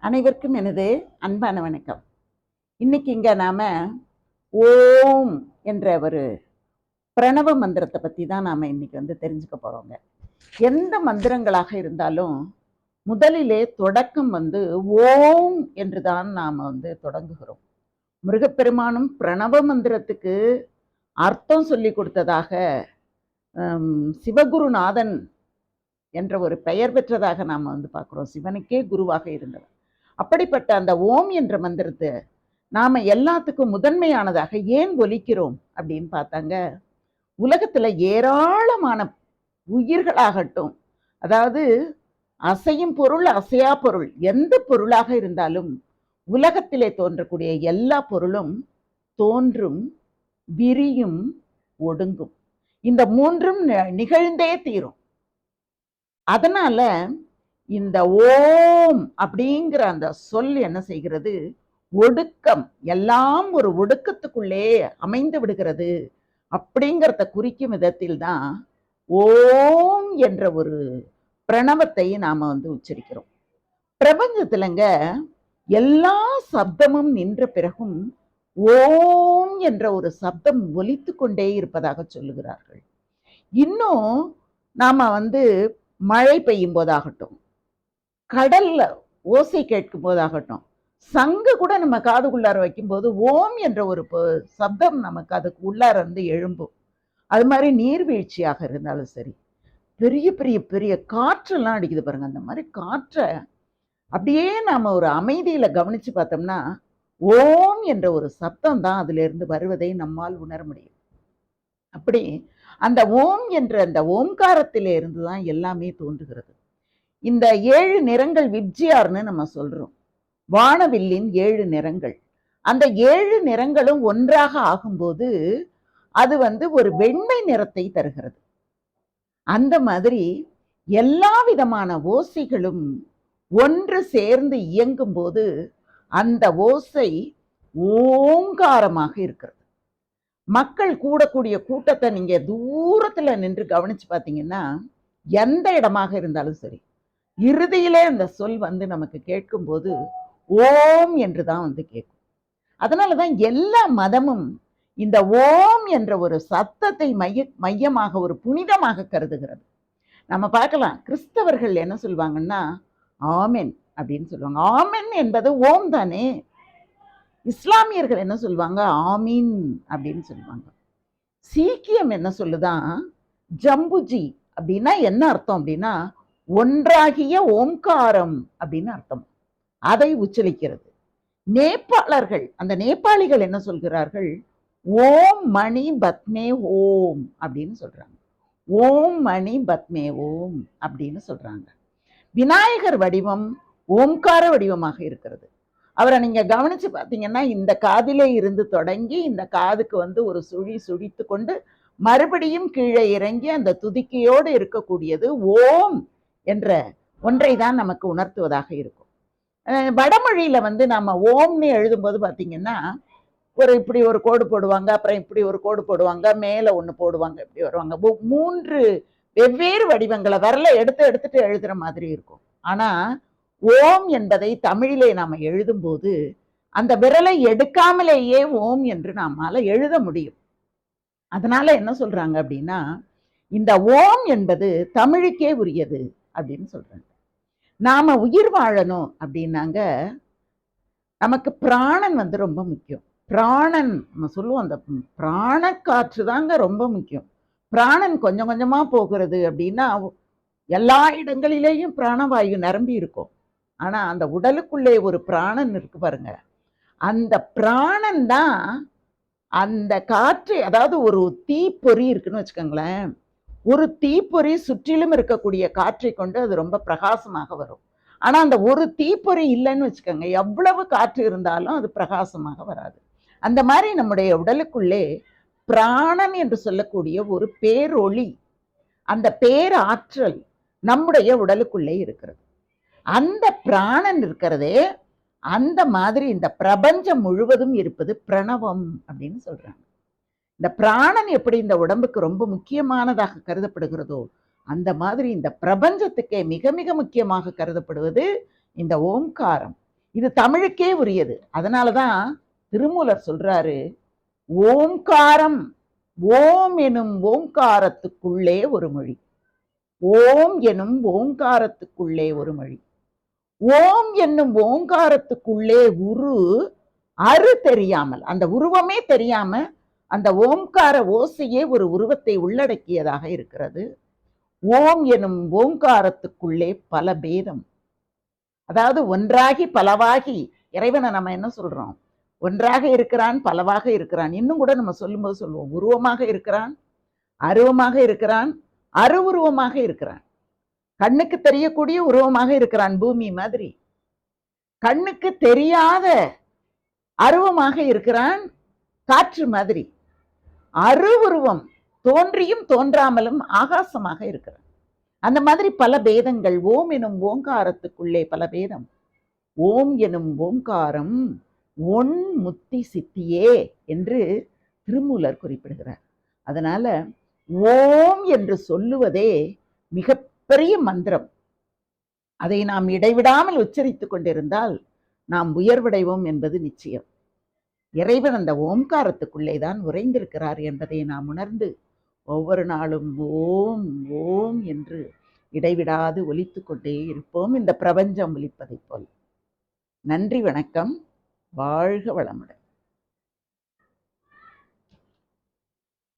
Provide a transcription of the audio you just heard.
அனைவருக்கும் எனது அன்பான வணக்கம். இன்னைக்கு இங்க நாம ஓம் என்ற ஒரு பிரணவ மந்திரத்தை பத்தி தான் நாம இன்னைக்கு தெரிஞ்சுக்க போறோங்க. எந்த மந்திரங்களாக இருந்தாலும் முதலிலே தொடக்கம் ஓம் என்றுதான் நாம தொடங்குகிறோம். முருகப்பெருமானும் பிரணவ மந்திரத்துக்கு அர்த்தம் சொல்லி கொடுத்ததாக சிவகுருநாதன் என்ற ஒரு பெயர் பெற்றதாக நாம பார்க்கிறோம். சிவனுக்கே குருவாக இருந்தவர். அப்படிப்பட்ட அந்த ஓம் என்ற மந்திரத்தை நாம எல்லாத்துக்கும் முதன்மையானதாக ஏன் ஒலிக்கிறோம் அப்படின்னு பார்த்தாங்க. உலகத்துல ஏராளமான உயிர்களாகட்டும், அதாவது அசையும் பொருள் அசையா பொருள் எந்த பொருளாக இருந்தாலும் உலகத்திலே தோன்றக்கூடிய எல்லா பொருளும் தோன்றும், விரியும், ஒடுங்கும். இந்த மூன்றும் நிகழ்ந்தே தீரும். அதனால இந்த ஓம் அப்படிங்கிற அந்த சொல் என்ன செய்கிறது? ஒடுக்கம், எல்லாம் ஒரு ஒடுக்கத்துக்குள்ளே அமைந்து விடுகிறது அப்படிங்கிறத குறிக்கும் விதத்தில் தான் ஓம் என்ற ஒரு பிரணவத்தை நாம உச்சரிக்கிறோம். பிரபஞ்சத்துலங்க எல்லா சப்தமும் நின்ற பிறகும் ஓம் என்ற ஒரு சப்தம் ஒலித்து கொண்டே இருப்பதாக சொல்லுகிறார்கள். இன்னும் நாம மழை பெய்யும் போதாகட்டும், கடல்ல ஓசை கேட்கும் போதாகட்டும், சங்கு கூட நம்ம காதுக்குள்ளார வைக்கும்போது ஓம் என்ற ஒரு சப்தம் நமக்கு அதுக்கு உள்ளார எழும்பும். அது மாதிரி நீர்வீழ்ச்சியாக இருந்தாலும் சரி, பெரிய பெரிய பெரிய காற்றெல்லாம் அடிக்குது பாருங்க. அந்த மாதிரி காற்றை அப்படியே நாம ஒரு அமைதியில கவனிச்சு பார்த்தோம்னா ஓம் என்ற ஒரு சப்தம் தான் அதுல இருந்து வருவதை நம்மால் உணர முடியும். அப்படி அந்த ஓம் என்ற அந்த ஓம்காரத்திலே இருந்துதான் எல்லாமே தோன்றுகிறது. இந்த 7 நிறங்கள் விப்ஜியார்னு நம்ம சொல்றோம். வானவில்லின் 7 நிறங்கள். அந்த 7 நிறங்களும் ஒன்றாக ஆகும்போது அது ஒரு வெண்மை நிறத்தை தருகிறது. அந்த மாதிரி எல்லா விதமான ஓசைகளும் ஒன்று சேர்ந்து இயங்கும் போது அந்த ஓசை ஓங்காரமாக இருக்கிறது. மக்கள் கூடக்கூடிய கூட்டத்தை நீங்க தூரத்துல நின்று கவனிச்சு பார்த்தீங்கன்னா, எந்த இடமாக இருந்தாலும் சரி, இறுதியிலே அந்த சொல் நமக்கு கேட்கும் போது ஓம் என்றுதான் கேட்கும். அதனாலதான் எல்லா மதமும் இந்த ஓம் என்ற ஒரு சத்தத்தை மையமாக ஒரு புனிதமாக கருதுகிறது. நம்ம பார்க்கலாம், கிறிஸ்தவர்கள் என்ன சொல்லுவாங்கன்னா ஆமென் அப்படின்னு சொல்லுவாங்க. ஆமென் என்பது ஓம் தானே. இஸ்லாமியர்கள் என்ன சொல்லுவாங்க? ஆமீன் அப்படின்னு சொல்லுவாங்க. சீக்கியம் என்ன சொல்லுதான்? ஜம்புஜி அப்படின்னா என்ன அர்த்தம் அப்படின்னா ஒன்றாகிய ஓம்காரம் அப்படின்னு அர்த்தம். அதை உச்சரிக்கிறது. நேபாளர்கள், அந்த நேபாளிகள் என்ன சொல்கிறார்கள்? ஓம் மணி பத்மே ஓம் அப்படின்னு சொல்றாங்க. ஓம் மணி பத்மே ஓம் அப்படின்னு சொல்றாங்க. விநாயகர் வடிவம் ஓம்கார வடிவமாக இருக்கிறது. அவரை நீங்க கவனிச்சு பார்த்தீங்கன்னா இந்த காதிலே இருந்து தொடங்கி இந்த காதுக்கு ஒரு சுழி சுழித்து கொண்டு மறுபடியும் கீழே இறங்கி அந்த துதிக்கையோடு இருக்கக்கூடியது ஓம் என்ற ஒன்றை தான் நமக்கு உணர்த்துவதாக இருக்கும். வடமொழியில நாம ஓம்னு எழுதும்போது பார்த்தீங்கன்னா இப்படி ஒரு கோடு போடுவாங்க, அப்புறம் இப்படி ஒரு கோடு போடுவாங்க, மேல ஒண்ணு போடுவாங்க, இப்படி வருவாங்க. 3 வெவ்வேறு வடிவங்களை விரலை எடுத்துட்டு எழுதுற மாதிரி இருக்கும். ஆனா ஓம் என்பதை தமிழிலே நாம எழுதும்போது அந்த விரலை எடுக்காமலேயே ஓம் என்று நாமால எழுத முடியும். அதனால என்ன சொல்றாங்க அப்படின்னா, இந்த ஓம் என்பது தமிழுக்கே உரியது அப்படின்னு சொல்றாங்க. நாம உயிர் வாழணும் அப்படின்னாங்க நமக்கு பிராணன் ரொம்ப முக்கியம். பிராணன் நம்ம சொல்லுவோம், அந்த பிராண காற்று தாங்க ரொம்ப முக்கியம். பிராணன் கொஞ்சம் கொஞ்சமா போகிறது அப்படின்னா எல்லா இடங்களிலேயும் பிராணவாயு நிரம்பி இருக்கும். ஆனா அந்த உடலுக்குள்ளே ஒரு பிராணன் இருக்கு பாருங்க. அந்த பிராணன் தான் அந்த காற்றை, அதாவது ஒரு தீப்பொறி இருக்குன்னு வச்சுக்கோங்களேன். ஒரு தீப்பொறி சுற்றிலும் இருக்கக்கூடிய காற்றை கொண்டு அது ரொம்ப பிரகாசமாக வரும். ஆனா அந்த ஒரு தீப்பொறி இல்லைன்னு வச்சுக்கோங்க, எவ்வளவு காற்று இருந்தாலும் அது பிரகாசமாக வராது. அந்த மாதிரி நம்முடைய உடலுக்குள்ளே பிராணன் என்று சொல்லக்கூடிய ஒரு பேரொளி, அந்த பேராற்றல் நம்முடைய உடலுக்குள்ளே இருக்கிறது. அந்த பிராணன் இருக்கிறதே அந்த மாதிரி இந்த பிரபஞ்சம் முழுவதும் இருப்பது பிரணவம் அப்படின்னு சொல்றாங்க. இந்த பிராணன் எப்படி இந்த உடம்புக்கு ரொம்ப முக்கியமானதாக கருதப்படுகிறதோ அந்த மாதிரி இந்த பிரபஞ்சத்துக்கே மிக மிக முக்கியமாக கருதப்படுவது இந்த ஓம்காரம். இது தமிழுக்கே உரியது. அதனாலதான் திருமூலர் சொல்றாரு, ஓம்காரம், ஓம் எனும் ஓங்காரத்துக்குள்ளே ஒரு மொழி. ஓம் எனும் ஓங்காரத்துக்குள்ளே ஒரு மொழி. ஓம் என்னும் ஓங்காரத்துக்குள்ளே உரு அரு தெரியாமல், அந்த உருவமே தெரியாம அந்த ஓம்கார ஓசையே ஒரு உருவத்தை உள்ளடக்கியதாக இருக்கிறது. ஓம் எனும் ஓங்காரத்துக்குள்ளே பல பேதம். அதாவது ஒன்றாகி பலவாகி இறைவனை நம்ம என்ன சொல்றோம்? ஒன்றாக இருக்கிறான், பலவாக இருக்கிறான். இன்னும் கூட நம்ம சொல்லும்போது சொல்லுவோம், உருவமாக இருக்கிறான், அருவமாக இருக்கிறான், அருவுருவமாக இருக்கிறான். கண்ணுக்கு தெரியக்கூடிய உருவமாக இருக்கிறான் பூமி மாதிரி. கண்ணுக்கு தெரியாத அருவமாக இருக்கிறான் காற்று மாதிரி. அருவுருவம் தோன்றியும் தோன்றாமலும் ஆகாசமாக இருக்கிறான். அந்த மாதிரி பல பேதங்கள். ஓம் எனும் ஓங்காரத்துக்குள்ளே பல பேதம். ஓம் எனும் ஓங்காரம் ஒன் முத்தி சித்தியே என்று திருமூலர் குறிப்பிடுகிறார். அதனால ஓம் என்று சொல்லுவதே மிகப்பெரிய மந்திரம். அதை நாம் இடைவிடாமல் உச்சரித்துக் கொண்டிருந்தால் நாம் உயர்வடைவோம் என்பது நிச்சயம். இறைவன் அந்த ஓம்காரத்துக்குள்ளே தான் உறைந்திருக்கிறார் என்பதை நாம் உணர்ந்து ஒவ்வொரு நாளும் ஓம் ஓம் என்று இடைவிடாது ஒலித்துக் கொண்டே இருப்போம், இந்த பிரபஞ்சம் ஒலிப்பதைப் போல். நன்றி, வணக்கம், வாழ்க வளமுடன்.